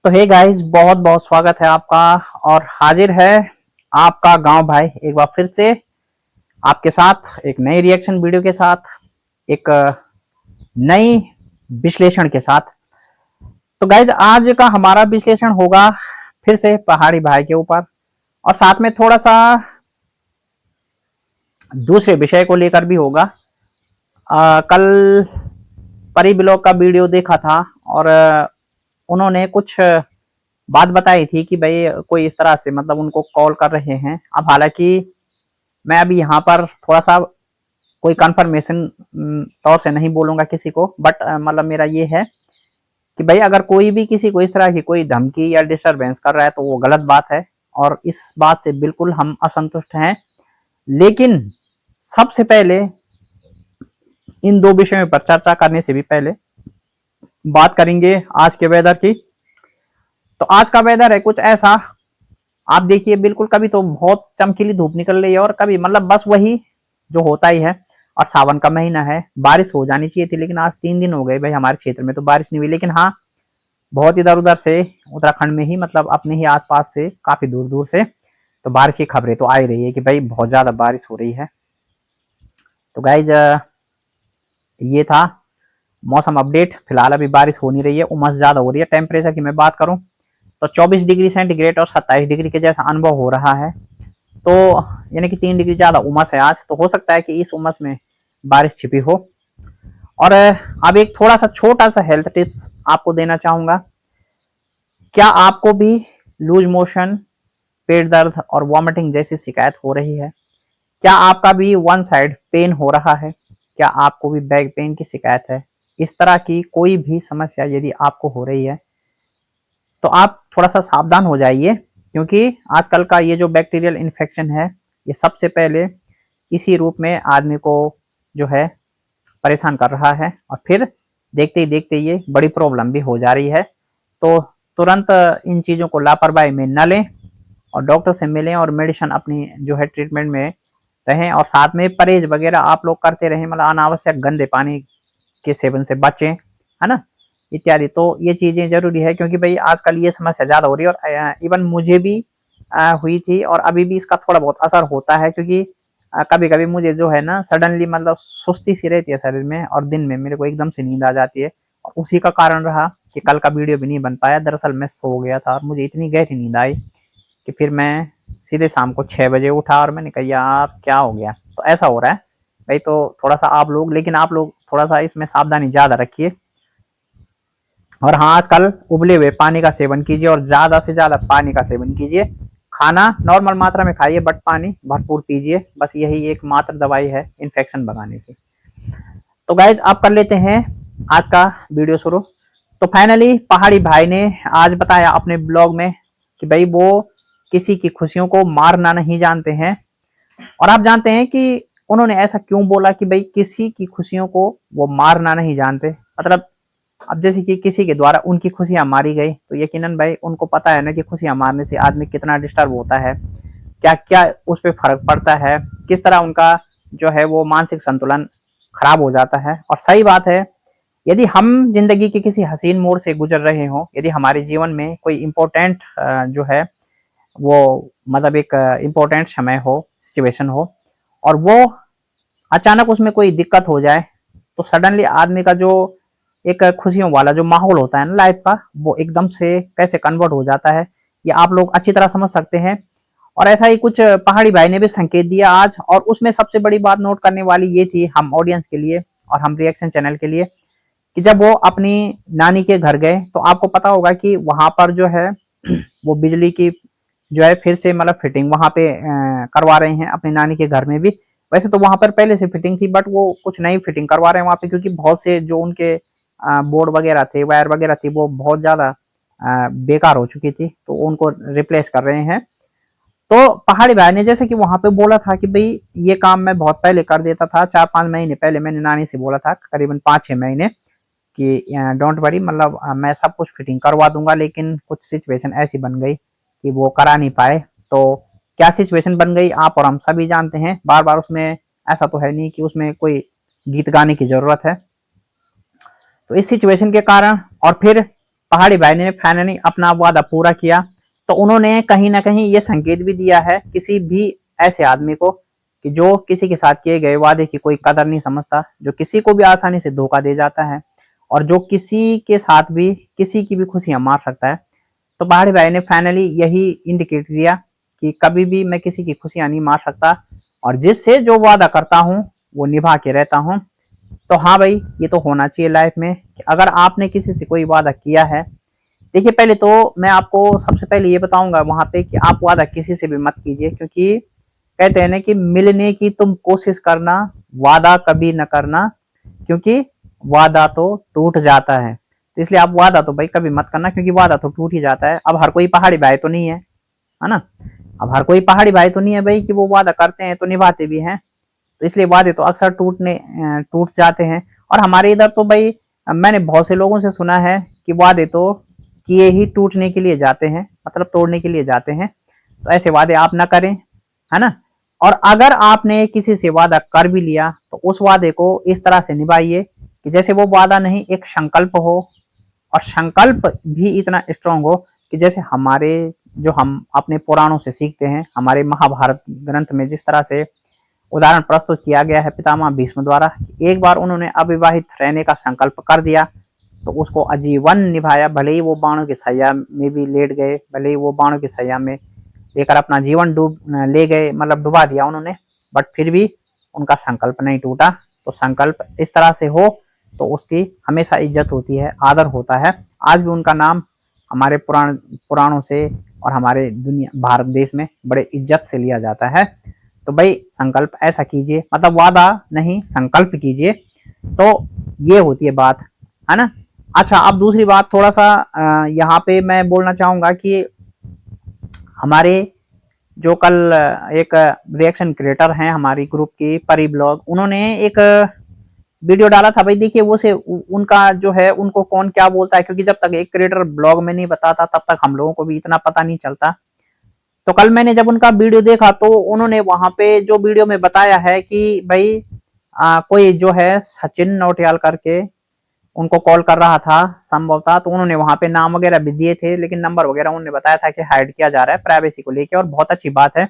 तो hey guys, बहुत बहुत स्वागत है आपका। और हाजिर है आपका गांव भाई एक बार फिर से आपके साथ एक नई रिएक्शन वीडियो के साथ, एक नई विश्लेषण के साथ। तो गाइस, आज का हमारा विश्लेषण होगा फिर से पहाड़ी भाई के ऊपर, और साथ में थोड़ा सा दूसरे विषय को लेकर भी होगा। कल परी ब्लॉग का वीडियो देखा था और उन्होंने कुछ बात बताई थी कि भाई कोई इस तरह से मतलब उनको कॉल कर रहे हैं। अब हालांकि मैं अभी यहाँ पर थोड़ा सा कोई कंफर्मेशन तौर से नहीं बोलूंगा किसी को, बट मतलब मेरा ये है कि भाई अगर कोई भी किसी को इस तरह की कोई धमकी या डिस्टरबेंस कर रहा है तो वो गलत बात है, और इस बात से बिल्कुल हम असंतुष्ट हैं। लेकिन सबसे पहले इन दो विषयों पर चर्चा करने से भी पहले बात करेंगे आज के वेदर की। तो आज का वेदर है कुछ ऐसा, आप देखिए, बिल्कुल कभी तो बहुत चमकीली धूप निकल रही है और कभी मतलब बस वही जो होता ही है। और सावन का महीना है, बारिश हो जानी चाहिए थी, लेकिन आज 3 दिन हो गए भाई हमारे क्षेत्र में तो बारिश नहीं हुई। लेकिन हाँ, बहुत इधर उधर से उत्तराखंड में ही मतलब अपने ही आसपास से काफी दूर दूर से तो बारिश की खबरें तो आ ही रही है कि भाई बहुत ज्यादा बारिश हो रही है। तो गाइज, ये था मौसम अपडेट। फिलहाल अभी बारिश हो नहीं रही है, उमस ज्यादा हो रही है। टेम्परेचर की मैं बात करूं तो 24 डिग्री सेंटीग्रेड और 27 डिग्री के जैसा अनुभव हो रहा है। तो यानी कि 3 डिग्री ज्यादा उमस है आज। तो हो सकता है कि इस उमस में बारिश छिपी हो। और अब एक थोड़ा सा छोटा सा हेल्थ टिप्स आपको देना चाहूंगा। क्या आपको भी लूज मोशन, पेट दर्द और वॉमिटिंग जैसी शिकायत हो रही है? क्या आपका भी वन साइड पेन हो रहा है? क्या आपको भी बैक पेन की शिकायत है? इस तरह की कोई भी समस्या यदि आपको हो रही है तो आप थोड़ा सा सावधान हो जाइए, क्योंकि आजकल का ये जो बैक्टीरियल इन्फेक्शन है ये सबसे पहले इसी रूप में आदमी को जो है परेशान कर रहा है, और फिर देखते ही देखते ये बड़ी प्रॉब्लम भी हो जा रही है। तो तुरंत इन चीज़ों को लापरवाही में न लें और डॉक्टर से मिलें और मेडिसिन अपनी जो है ट्रीटमेंट में रहें, और साथ में परहेज वगैरह आप लोग करते रहें। मतलब अनावश्यक गंदे पानी के सेवन से बचें, है ना, इत्यादि। तो ये चीज़ें जरूरी है, क्योंकि भाई आजकल ये समस्या ज़्यादा हो रही है। और इवन मुझे भी हुई थी और अभी भी इसका थोड़ा बहुत असर होता है, क्योंकि कभी कभी मुझे जो है ना सडनली मतलब सुस्ती सी रहती है शरीर में, और दिन में मेरे को एकदम से नींद आ जाती है। और उसी का कारण रहा कि कल का वीडियो भी नहीं बन पाया। दरअसल मैं सो गया था और मुझे इतनी गहरी नींद आई कि फिर मैं सीधे शाम को 6 बजे उठा और मैंने कहा यार क्या हो गया। तो ऐसा हो रहा है भाई। तो थोड़ा सा आप लोग, लेकिन आप लोग थोड़ा सा इसमें सावधानी ज़्यादा रखिए। और हाँ, आजकल उबले हुए पानी का सेवन कीजिए और ज़्यादा से ज़्यादा पानी का सेवन कीजिए। खाना नॉर्मल मात्रा में खाइए, बट पानी भरपूर पीजिए। बस यही एक मात्र दवाई है इन्फेक्शन भगाने की। तो गाइज, आप कर लेते हैं आज का वीडियो शुरू। तो फाइनली पहाड़ी भाई ने आज बताया अपने ब्लॉग में कि भाई वो किसी की खुशियों को मारना नहीं जानते हैं। और आप जानते हैं कि उन्होंने ऐसा क्यों बोला कि भाई किसी की खुशियों को वो मारना नहीं जानते। मतलब अब जैसे कि किसी के द्वारा उनकी खुशियां मारी गई तो यकीनन भाई उनको पता है ना कि खुशियां मारने से आदमी कितना डिस्टर्ब होता है, क्या क्या उस पर फर्क पड़ता है, किस तरह उनका जो है वो मानसिक संतुलन खराब हो जाता है। और सही बात है, यदि हम जिंदगी के किसी हसीन मोड़ से गुजर रहे हो, यदि हमारे जीवन में कोई इम्पोर्टेंट जो है वो मतलब एक इम्पोर्टेंट समय हो, सिचुएशन हो, और वो अचानक उसमें कोई दिक्कत हो जाए, तो सडनली आदमी का जो एक खुशियों वाला जो माहौल होता है ना लाइफ का, वो एकदम से कैसे कन्वर्ट हो जाता है, ये आप लोग अच्छी तरह समझ सकते हैं। और ऐसा ही कुछ पहाड़ी भाई ने भी संकेत दिया आज, और उसमें सबसे बड़ी बात नोट करने वाली ये थी हम ऑडियंस के लिए और हम रिएक्शन चैनल के लिए, कि जब वो अपनी नानी के घर गए तो आपको पता होगा कि वहां पर जो है वो बिजली की जो है फिर से मतलब फिटिंग वहां पे करवा रहे हैं अपनी नानी के घर में भी। वैसे तो वहां पर पहले से फिटिंग थी, बट वो कुछ नई फिटिंग करवा रहे हैं वहां पे, क्योंकि बहुत से जो उनके बोर्ड वगैरह थे, वायर वगैरह थी, वो बहुत ज्यादा बेकार हो चुकी थी, तो उनको रिप्लेस कर रहे हैं। तो पहाड़ी भाई ने जैसे कि वहां पे बोला था कि भाई ये काम मैं बहुत पहले कर देता था, 4-5 महीने पहले मैंने नानी से बोला था, करीबन 5-6 महीने, कि डोंट वरी, मतलब मैं सब कुछ फिटिंग करवा दूंगा। लेकिन कुछ सिचुएशन ऐसी बन गई कि वो करा नहीं पाए। तो क्या सिचुएशन बन गई आप और हम सभी जानते हैं। बार बार उसमें ऐसा तो है नहीं कि उसमें कोई गीत गाने की जरूरत है। तो इस सिचुएशन के कारण, और फिर पहाड़ी भाई ने फाइनली अपना वादा पूरा किया। तो उन्होंने कहीं ना कहीं ये संकेत भी दिया है किसी भी ऐसे आदमी को कि जो किसी के साथ किए गए वादे की कोई कदर नहीं समझता, जो किसी को भी आसानी से धोखा दे जाता है, और जो किसी के साथ भी किसी की भी खुशियां मार सकता है। तो पहाड़ी भाई ने फाइनली यही इंडिकेट दिया कि कभी भी मैं किसी की खुशियां नहीं मार सकता, और जिससे जो वादा करता हूँ वो निभा के रहता हूँ। तो हाँ भाई, ये तो होना चाहिए लाइफ में कि अगर आपने किसी से कोई वादा किया है, देखिए पहले तो मैं आपको सबसे पहले ये बताऊंगा वहां पे कि आप वादा किसी से भी मत कीजिए, क्योंकि कहते हैं ना कि मिलने की तुम कोशिश करना, वादा कभी न करना, क्योंकि वादा तो टूट जाता है। तो इसलिए आप वादा तो भाई कभी मत करना, क्योंकि वादा तो टूट ही जाता है। अब हर कोई पहाड़ी भाई तो नहीं है ना। अब हर कोई पहाड़ी भाई तो नहीं है भाई कि वो वादा करते हैं तो निभाते भी हैं। तो इसलिए वादे तो अक्सर टूट जाते हैं। और हमारे इधर तो भाई मैंने बहुत से लोगों से सुना है कि वादे तो किए ही टूटने के लिए जाते हैं, मतलब तोड़ने के लिए जाते हैं। तो ऐसे वादे आप ना करें, है ना। और अगर आपने किसी से वादा कर भी लिया तो उस वादे को इस तरह से निभाइए कि जैसे वो वादा नहीं, एक संकल्प हो, और संकल्प भी इतना स्ट्रांग हो कि जैसे हमारे जो हम अपने पुराणों से सीखते हैं, हमारे महाभारत ग्रंथ में जिस तरह से उदाहरण प्रस्तुत किया गया है पितामह भीष्म द्वारा, एक बार उन्होंने अविवाहित रहने का संकल्प कर दिया तो उसको आजीवन निभाया। भले ही वो बाणों की सैया में भी लेट गए, भले ही वो बाणों की सैया में लेकर अपना जीवन ले गए, मतलब डुबा दिया उन्होंने, बट फिर भी उनका संकल्प नहीं टूटा। तो संकल्प इस तरह से हो तो उसकी हमेशा इज्जत होती है, आदर होता है। आज भी उनका नाम हमारे पुराणों से और हमारे दुनिया भारत देश में बड़े इज्जत से लिया जाता है। तो भाई संकल्प ऐसा कीजिए, मतलब वादा नहीं संकल्प कीजिए। तो ये होती है बात, है ना। अच्छा, अब दूसरी बात थोड़ा सा यहाँ पे मैं बोलना चाहूंगा कि हमारे जो कल एक रिएक्शन क्रिएटर हैं हमारी ग्रुप की परी ब्लॉग, उन्होंने एक वीडियो डाला था भाई। देखिए वो से उनका जो है उनको कौन क्या बोलता है, क्योंकि जब तक एक क्रिएटर ब्लॉग में नहीं बताता तब तक हम लोगों को भी इतना पता नहीं चलता। तो कल मैंने जब उनका वीडियो देखा तो उन्होंने वहां पे जो वीडियो में बताया है कि भाई कोई जो है सचिन नौटियाल करके उनको कॉल कर रहा था संभवतः। तो उन्होंने वहां पे नाम वगैरह भी दिए थे, लेकिन नंबर वगैरह उन्होंने बताया था कि हाइड किया जा रहा है प्राइवेसी को लेके। और बहुत अच्छी बात है,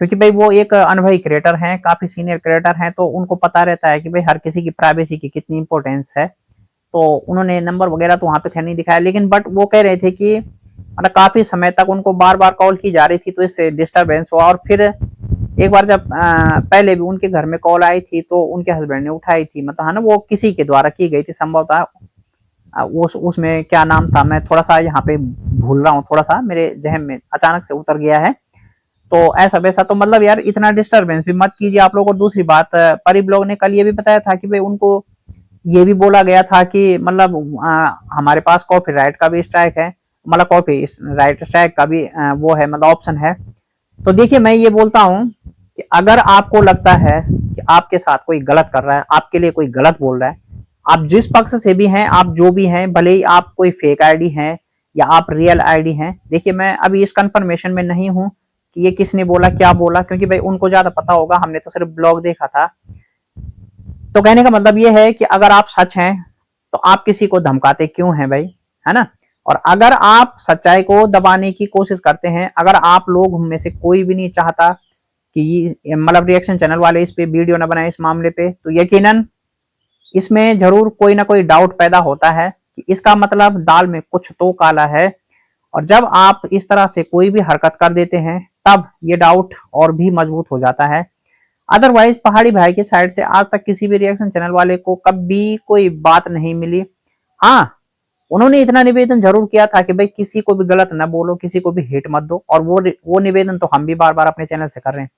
क्योंकि भाई वो एक अनुभवी क्रिएटर हैं, काफी सीनियर क्रिएटर हैं, तो उनको पता रहता है कि भाई हर किसी की प्राइवेसी की कितनी इंपॉर्टेंस है। तो उन्होंने नंबर वगैरह तो वहां पे खैर नहीं दिखाया, लेकिन बट वो कह रहे थे कि मतलब काफी समय तक उनको बार बार कॉल की जा रही थी तो इससे डिस्टरबेंस हुआ। और फिर एक बार जब पहले भी उनके घर में कॉल आई थी तो उनके हस्बैंड ने उठाई थी, मतलब है ना, वो किसी के द्वारा की गई थी संभवतः। उसमें क्या नाम था, मैं थोड़ा सा यहाँ पे भूल रहा हूँ, थोड़ा सा मेरे जहन में अचानक से उतर गया है। तो ऐसा वैसा तो मतलब यार इतना डिस्टरबेंस भी मत कीजिए आप लोग। और दूसरी बात, परी ब्लॉग ने कल ये भी बताया था कि भाई उनको ये भी बोला गया था कि मतलब हमारे पास कॉपीराइट का भी स्ट्राइक है, मतलब कॉपी राइट स्ट्राइक का भी वो है, मतलब ऑप्शन है। तो देखिए मैं ये बोलता हूँ कि अगर आपको लगता है कि आपके साथ कोई गलत कर रहा है, आपके लिए कोई गलत बोल रहा है, आप जिस पक्ष से भी हैं, आप जो भी हैं, भले ही आप कोई फेक आईडी हैं या आप रियल आईडी हैं। देखिए मैं अभी इस कंफर्मेशन में नहीं हूं कि ये किसने बोला क्या बोला, क्योंकि भाई उनको ज्यादा पता होगा, हमने तो सिर्फ ब्लॉग देखा था। तो कहने का मतलब ये है कि अगर आप सच हैं तो आप किसी को धमकाते क्यों हैं भाई, है ना। और अगर आप सच्चाई को दबाने की कोशिश करते हैं, अगर आप लोग में से कोई भी नहीं चाहता कि मतलब रिएक्शन चैनल वाले इस पे वीडियो ना बनाए इस मामले पे, तो यकीनन इसमें जरूर कोई ना कोई डाउट पैदा होता है कि इसका मतलब दाल में कुछ तो काला है। और जब आप इस तरह से कोई भी हरकत कर देते हैं तब ये डाउट और भी मजबूत हो जाता है। अदरवाइज पहाड़ी भाई की साइड से आज तक किसी भी रिएक्शन चैनल वाले को कभी कोई बात नहीं मिली। हाँ, उन्होंने इतना निवेदन जरूर किया था कि भाई किसी को भी गलत ना बोलो, किसी को भी हेट मत दो, और वो निवेदन तो हम भी बार बार अपने चैनल से कर रहे हैं।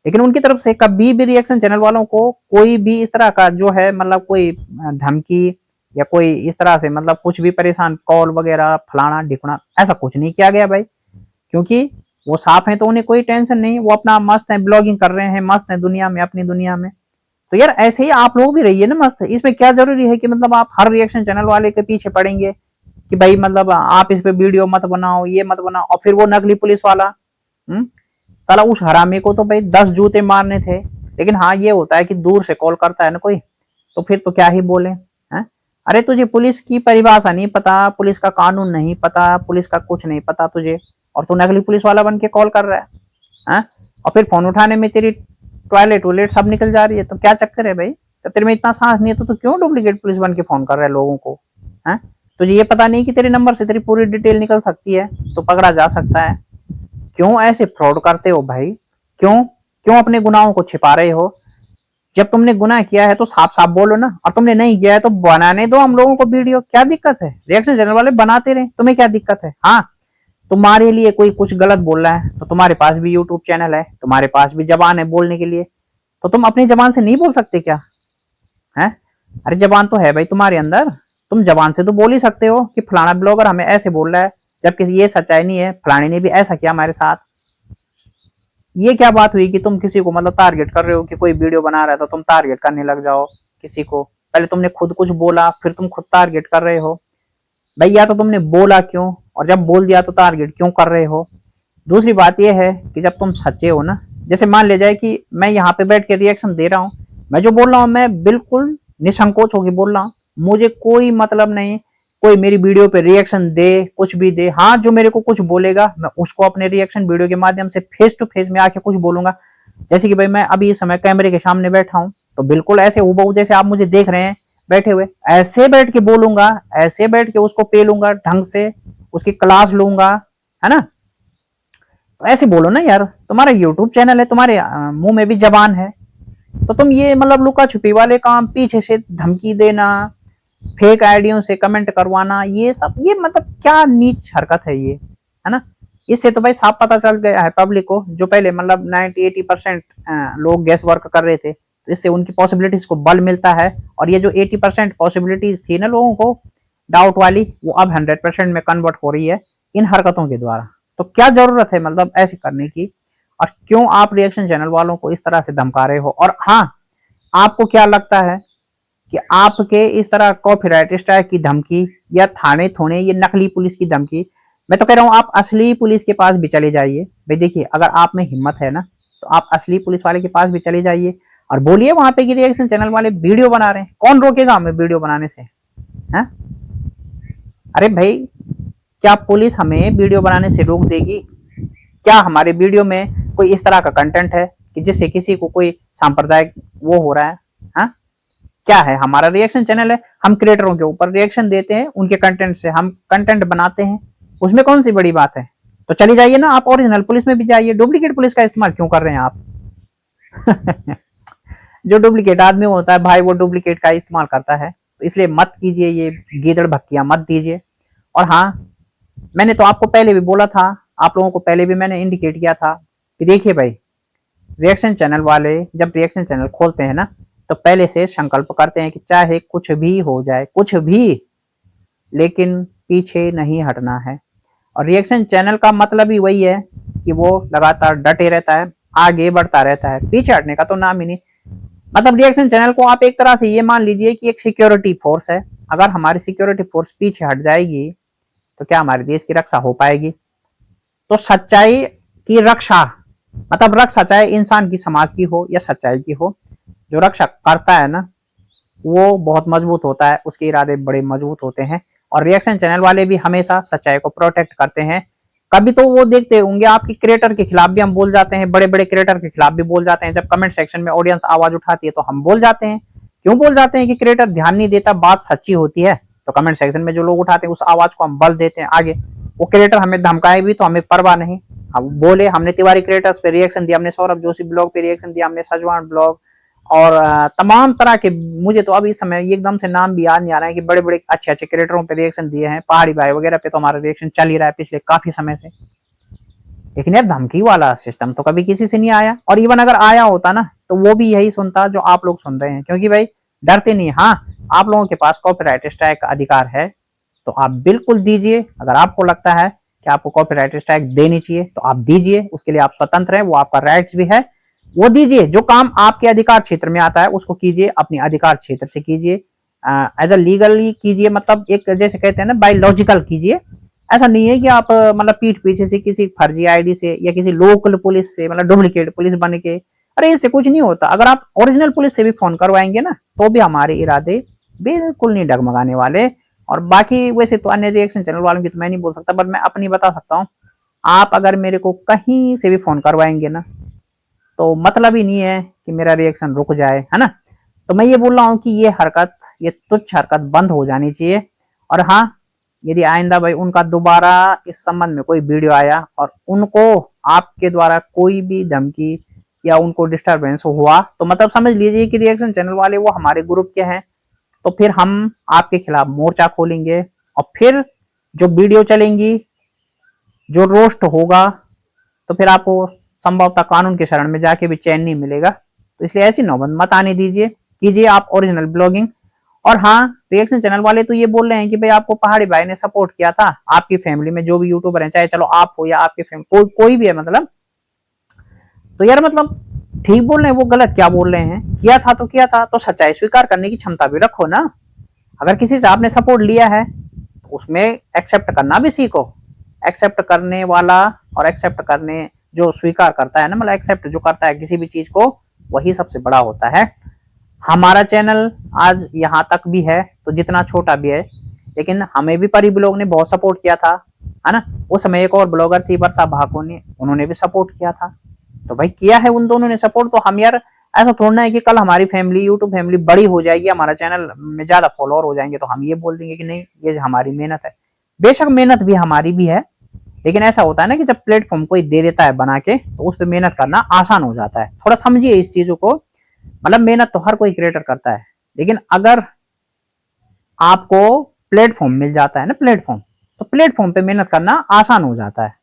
लेकिन उनकी तरफ से कभी भी रिएक्शन चैनल वालों को कोई भी इस तरह का जो है मतलब कोई धमकी या कोई इस तरह से मतलब कुछ भी परेशान कॉल वगैरह फलाना ढिकना ऐसा कुछ नहीं किया गया भाई। क्योंकि वो साफ है तो उन्हें कोई टेंशन नहीं, वो अपना मस्त है, ब्लॉगिंग कर रहे हैं, मस्त है दुनिया में, अपनी दुनिया में। तो यार ऐसे ही आप लोग भी रहिए ना मस्त। इसमें क्या जरूरी है कि मतलब आप हर रिएक्शन चैनल वाले के पीछे पड़ेंगे कि भाई मतलब आप इस पे वीडियो मत बनाओ, ये मत बनाओ। और फिर वो नकली पुलिस वाला साला उस हरामी को तो भाई 10 जूते मारने थे। लेकिन हाँ ये होता है कि दूर से कॉल करता है ना कोई, तो फिर तो क्या ही बोले हैं। अरे तुझे पुलिस की परिभाषा नहीं पता, पुलिस का कानून नहीं पता, पुलिस का कुछ नहीं पता तुझे, और तू नकली पुलिस वाला बन के कॉल कर रहा है, हाँ? और फिर फोन उठाने में तेरी टॉयलेट वॉयलेट सब निकल जा रही है, तो क्या चक्कर है भाई? तो तेरे में इतना साहस नहीं है तो क्यों डुप्लीकेट पुलिस बन के फोन कर रहा है लोगों को, है? तुझे ये पता नहीं कि तेरे नंबर से तेरी पूरी डिटेल निकल सकती है, तो पकड़ा जा सकता है। क्यों ऐसे फ्रॉड करते हो भाई? क्यों क्यों अपने गुनाहों को छिपा रहे हो? जब तुमने गुनाह किया है तो साफ साफ बोलो ना, और तुमने नहीं किया है तो बनाने दो हम लोगों को वीडियो, क्या दिक्कत है? रिएक्शन चैनल वाले बनाते रहे, तुम्हें क्या दिक्कत है? हाँ, तुम्हारे लिए कोई कुछ गलत बोल रहा है तो तुम्हारे पास भी यूट्यूब चैनल है, तुम्हारे पास भी जबान है बोलने के लिए, तो तुम अपनी जबान से नहीं बोल सकते क्या? है? अरे जबान तो है भाई तुम्हारे अंदर, तुम जबान से तो बोल ही सकते हो कि फलाना ब्लॉगर हमें ऐसे बोल रहा है, जबकि ये सच्चाई नहीं है, फलाने ने भी ऐसा किया हमारे साथ। ये क्या बात हुई कि तुम किसी को मतलब टारगेट कर रहे हो कि कोई वीडियो बना रहा है तो तुम टारगेट करने लग जाओ किसी को? पहले तुमने खुद कुछ बोला, फिर तुम खुद टारगेट कर रहे हो। भाई या तो तुमने बोला क्यों, और जब बोल दिया तो टारगेट क्यों कर रहे हो? दूसरी बात यह है कि जब तुम सच्चे हो ना, जैसे मान ले जाए कि मैं यहाँ पे बैठ के रिएक्शन दे रहा हूँ, मैं जो बोल रहा हूँ मैं बिल्कुल निसंकोच होकर बोल रहा हूँ, मुझे कोई मतलब नहीं कोई मेरी वीडियो पे रिएक्शन दे कुछ भी दे। हाँ, जो मेरे को कुछ बोलेगा मैं उसको अपने रिएक्शन वीडियो के माध्यम से फेस टू फेस में आके कुछ बोलूंगा। जैसे कि भाई मैं अभी इस समय कैमरे के सामने बैठा हूँ, तो बिल्कुल ऐसे हूबहू जैसे आप मुझे देख रहे हैं बैठे हुए, ऐसे बैठ के बोलूंगा, ऐसे बैठ के उसको पेलूंगा ढंग से, उसकी क्लास लूंगा, है ना? तो ऐसे बोलो ना यार, तुम्हारा यूट्यूब चैनल है, तुम्हारे मुंह में भी जबान है, तो तुम ये मतलब लुका छुपी वाले काम, पीछे से धमकी देना, फेक आईडियों से कमेंट करवाना, ये सब ये मतलब क्या नीच हरकत है ये, है ना? इससे तो भाई साफ पता चल गया है पब्लिक को, जो पहले मतलब 90-80% लोग गैस वर्क कर रहे थे, तो इससे उनकी पॉसिबिलिटीज को बल मिलता है, और ये जो 80% पॉसिबिलिटीज थी ना लोगों को डाउट वाली, वो अब 100% में कन्वर्ट हो रही है इन हरकतों के द्वारा। तो क्या जरूरत है मतलब ऐसे करने की, और क्यों आप रिएक्शन चैनल वालों को इस तरह से धमका रहे हो? और हाँ, आपको क्या लगता है कि आपके इस तरह कॉपीराइट स्ट्राइक की धमकी या थाने थोने ये नकली पुलिस की धमकी, मैं तो कह रहा हूं आप असली पुलिस के पास भी चले जाइए। भाई देखिए, अगर आप में हिम्मत है ना, तो आप असली पुलिस वाले के पास भी चले जाइए और बोलिए वहां पे कि रिएक्शन चैनल वाले वीडियो बना रहे हैं, कौन रोकेगा हमें वीडियो बनाने से? है? अरे भाई, क्या पुलिस हमें वीडियो बनाने से रोक देगी? क्या हमारे वीडियो में कोई इस तरह का कंटेंट है कि जिससे किसी को कोई सांप्रदायिक वो हो रहा है? हाँ? क्या है, हमारा रिएक्शन चैनल है, हम क्रिएटरों के ऊपर रिएक्शन देते हैं, उनके कंटेंट से हम कंटेंट बनाते हैं, उसमें कौन सी बड़ी बात है? तो चली जाइए ना, आप ओरिजिनल पुलिस में भी जाइए, डुप्लीकेट पुलिस का इस्तेमाल क्यों कर रहे हैं आप? जो डुप्लीकेट आदमी होता है भाई, वो डुप्लीकेट का इस्तेमाल करता है, तो इसलिए मत कीजिए ये गीदड़ भक्कियां मत दीजिए। और हाँ, मैंने तो आपको पहले भी बोला था, आप लोगों को पहले भी मैंने इंडिकेट किया था कि देखिए भाई, रिएक्शन चैनल वाले जब रिएक्शन चैनल खोलते हैं ना, तो पहले से संकल्प करते हैं कि चाहे कुछ भी हो जाए, कुछ भी, लेकिन पीछे नहीं हटना है। और रिएक्शन चैनल का मतलब ही वही है कि वो लगातार डटे रहता है, आगे बढ़ता रहता है, पीछे हटने का तो नाम ही नहीं। मतलब रिएक्शन चैनल को आप एक तरह से ये मान लीजिए कि एक सिक्योरिटी फोर्स है। अगर हमारी सिक्योरिटी फोर्स पीछे हट जाएगी तो क्या हमारे देश की रक्षा हो पाएगी? तो सच्चाई की रक्षा, मतलब रक्षा चाहे इंसान की, समाज की हो या सच्चाई की हो, जो रक्षा करता है ना, वो बहुत मजबूत होता है, उसके इरादे बड़े मजबूत होते हैं। और रिएक्शन चैनल वाले भी हमेशा सच्चाई को प्रोटेक्ट करते हैं। कभी तो वो देखते होंगे आपके क्रिएटर के खिलाफ भी हम बोल जाते हैं, बड़े बड़े क्रिएटर के खिलाफ भी बोल जाते हैं, जब कमेंट सेक्शन में ऑडियंस आवाज उठाती है तो हम बोल जाते हैं। क्यों बोल जाते हैं? कि क्रिएटर ध्यान नहीं देता, बात सच्ची होती है, तो कमेंट सेक्शन में जो लोग उठाते हैं उस आवाज को हम बल देते हैं आगे। वो क्रिएटर हमें धमकाए भी तो हमें परवाह नहीं, हम बोले, हमने तिवारी क्रिएटर्स पे रिएक्शन दिया, हमने सौरभ जोशी ब्लॉग पे रिएक्शन दिया, हमने सजवान ब्लॉग और तमाम तरह के, मुझे तो अभी इस समय एकदम से नाम भी याद नहीं आ रहा है, कि बड़े बड़े अच्छे अच्छे क्रिएटरों पे रिएक्शन दिए हैं, पहाड़ी भाई वगैरह पे तो हमारा रिएक्शन चल ही रहा है पिछले काफी समय से। लेकिन यार धमकी वाला सिस्टम तो कभी किसी से नहीं आया, और इवन अगर आया होता ना तो वो भी यही सुनता जो आप लोग सुन रहे हैं, क्योंकि भाई डरते नहीं। हाँ, आप लोगों के पास कॉपीराइट स्ट्राइक का अधिकार है, तो आप बिल्कुल दीजिए। अगर आपको लगता है कि आपको कॉपीराइट स्ट्राइक देनी चाहिए तो आप दीजिए, उसके लिए आप स्वतंत्र हैं, वो आपका राइट्स भी है, वो दीजिए। जो काम आपके अधिकार क्षेत्र में आता है उसको कीजिए, अपने अधिकार क्षेत्र से कीजिए, एज अ लीगली कीजिए, मतलब एक जैसे कहते हैं ना बायोलॉजिकल कीजिए। ऐसा नहीं है कि आप मतलब पीठ पीछे से किसी फर्जी आईडी से या किसी लोकल पुलिस से मतलब डुप्लीकेट पुलिस बन के, अरे इससे कुछ नहीं होता। अगर आप ओरिजिनल पुलिस से भी फोन करवाएंगे ना तो भी हमारे इरादे बिल्कुल नहीं डगमगाने वाले। और बाकी वैसे तो अन्य रिएक्शन चैनल वालों की तो मैं नहीं बोल सकता, बट मैं अपनी बता सकता हूँ। आप अगर मेरे को कहीं से भी फोन करवाएंगे ना, तो मतलब ही नहीं है कि मेरा रिएक्शन रुक जाए, है ना। तो मैं ये बोल रहा हूँ कि ये हरकत, ये तुच्छ हरकत बंद हो जानी चाहिए। और हाँ, यदि आइंदा भाई उनका दोबारा इस संबंध में कोई वीडियो आया और उनको आपके द्वारा कोई भी धमकी या उनको डिस्टरबेंस हुआ, तो मतलब समझ लीजिए कि रिएक्शन चैनल वाले वो हमारे ग्रुप के हैं। तो फिर हम आपके खिलाफ मोर्चा खोलेंगे, और फिर जो वीडियो चलेंगी, जो रोस्ट होगा, तो फिर आपको संभवतः कानून के शरण में जाके भी चैन नहीं मिलेगा। तो इसलिए ऐसी नौबत मत आने दीजिए, कीजिए आप ओरिजिनल ब्लॉगिंग। और हाँ, रिएक्शन चैनल वाले तो ये बोल रहे हैं कि भाई आपको पहाड़ी भाई ने सपोर्ट किया था, आपकी फैमिली में जो भी यूट्यूबर है, चाहे चलो आप हो या आपकी फैमिली कोई भी है, मतलब तो यार मतलब ठीक बोल रहे हैं वो, गलत क्या बोल रहे हैं। किया था तो किया था, तो सच्चाई स्वीकार करने की क्षमता भी रखो ना। अगर किसी से आपने सपोर्ट लिया है तो उसमें एक्सेप्ट करना भी सीखो। एक्सेप्ट करने वाला और एक्सेप्ट करने, जो स्वीकार करता है ना, मतलब एक्सेप्ट जो करता है किसी भी चीज को, वही सबसे बड़ा होता है। हमारा चैनल आज यहाँ तक भी है, तो जितना छोटा भी है, लेकिन हमें भी परी ब्लॉग ने बहुत सपोर्ट किया था, है ना। उस समय एक और ब्लॉगर थी वर्षा भाको ने, उन्होंने भी सपोर्ट किया था। तो भाई किया है उन दोनों ने सपोर्ट, तो हम यार ऐसा थोड़ा है कि कल हमारी फैमिली, यूट्यूब फैमिली बड़ी हो जाएगी, हमारा चैनल में ज्यादा फॉलोअर हो जाएंगे, तो हम ये बोल देंगे कि नहीं ये हमारी मेहनत है। बेशक मेहनत भी हमारी भी है, लेकिन ऐसा होता है ना कि जब प्लेटफॉर्म कोई दे देता है बना के, तो उस पर मेहनत करना आसान हो जाता है। थोड़ा समझिए इस चीजों को। मतलब मेहनत तो हर कोई क्रिएटर करता है, लेकिन अगर आपको प्लेटफॉर्म मिल जाता है ना, प्लेटफॉर्म, तो प्लेटफॉर्म पे मेहनत करना आसान हो जाता है।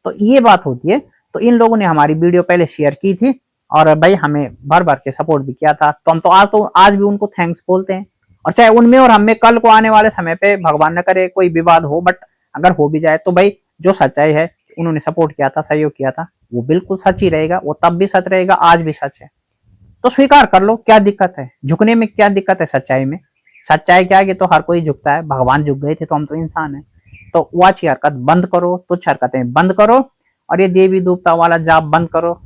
तो ये बात होती है। तो इन लोगों ने हमारी वीडियो पहले शेयर की थी, और भाई हमें भर भर के सपोर्ट भी किया था, तो हम तो आज भी उनको थैंक्स बोलते हैं। और चाहे उनमें और हमें कल को आने वाले समय पे भगवान न करे कोई विवाद हो, बट अगर हो भी जाए तो भाई जो सच्चाई है, उन्होंने सपोर्ट किया था, सहयोग किया था, वो बिल्कुल सच ही रहेगा। वो तब भी सच रहेगा, आज भी सच है। तो स्वीकार कर लो, क्या दिक्कत है झुकने में, क्या दिक्कत है सच्चाई में। सच्चाई क्या है कि तो हर कोई झुकता है, भगवान झुक गए थे तो हम तो इंसान है। तो वो अच्छी हरकत बंद करो, तुच्छ हरकतें बंद करो, और ये देवी दूबता वाला जाप बंद करो।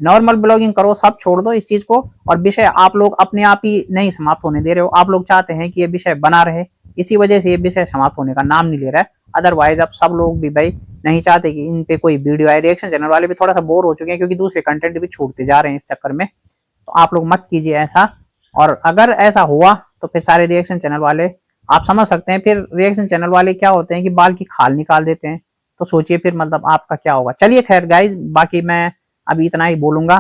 नॉर्मल ब्लॉगिंग करो, सब छोड़ दो इस चीज को। और विषय आप लोग अपने आप ही नहीं समाप्त होने दे रहे हो, आप लोग चाहते हैं कि ये विषय बना रहे, इसी वजह से ये विषय समाप्त होने का नाम नहीं ले रहा है। अदरवाइज अब सब लोग भी भाई नहीं चाहते कि इन पे कोई वीडियो आए। रिएक्शन चैनल वाले भी थोड़ा सा बोर हो चुके हैं, क्योंकि दूसरे कंटेंट भी छूटते जा रहे हैं इस चक्कर में। तो आप लोग मत कीजिए ऐसा। और अगर ऐसा हुआ तो फिर सारे रिएक्शन चैनल वाले, आप समझ सकते हैं, फिर रिएक्शन चैनल वाले क्या होते हैं कि बाल की खाल निकाल देते हैं। तो सोचिए फिर मतलब आपका क्या होगा। चलिए खैर गाइज, बाकी मैं अभी इतना ही बोलूंगा,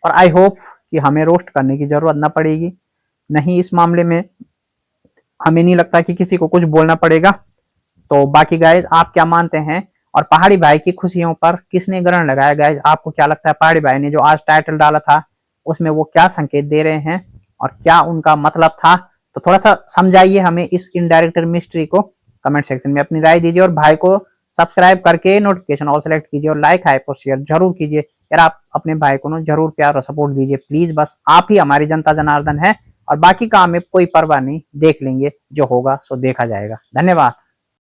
और आई होप कि हमें रोस्ट करने की जरूरत ना पड़ेगी। नहीं, इस मामले में हमें नहीं लगता कि किसी को कुछ बोलना पड़ेगा। तो बाकी गाइज आप क्या मानते हैं, और पहाड़ी भाई की खुशियों पर किसने ग्रहण लगाया गाइज, आपको क्या लगता है। पहाड़ी भाई ने जो आज टाइटल डाला था, उसमें वो क्या संकेत दे रहे हैं और क्या उनका मतलब था। तो थोड़ा सा समझाइए हमें इस इनडायरेक्ट मिस्ट्री को, कमेंट सेक्शन में अपनी राय दीजिए। और भाई को सब्सक्राइब करके नोटिफिकेशन ऑल सेलेक्ट कीजिए, और लाइक हाइप और शेयर जरूर कीजिए। यार आप अपने भाई को ना जरूर प्यार और सपोर्ट दीजिए प्लीज। बस आप ही हमारी जनता जनार्दन है, और बाकी का हमें कोई परवाह नहीं, देख लेंगे, जो होगा सो देखा जाएगा। धन्यवाद।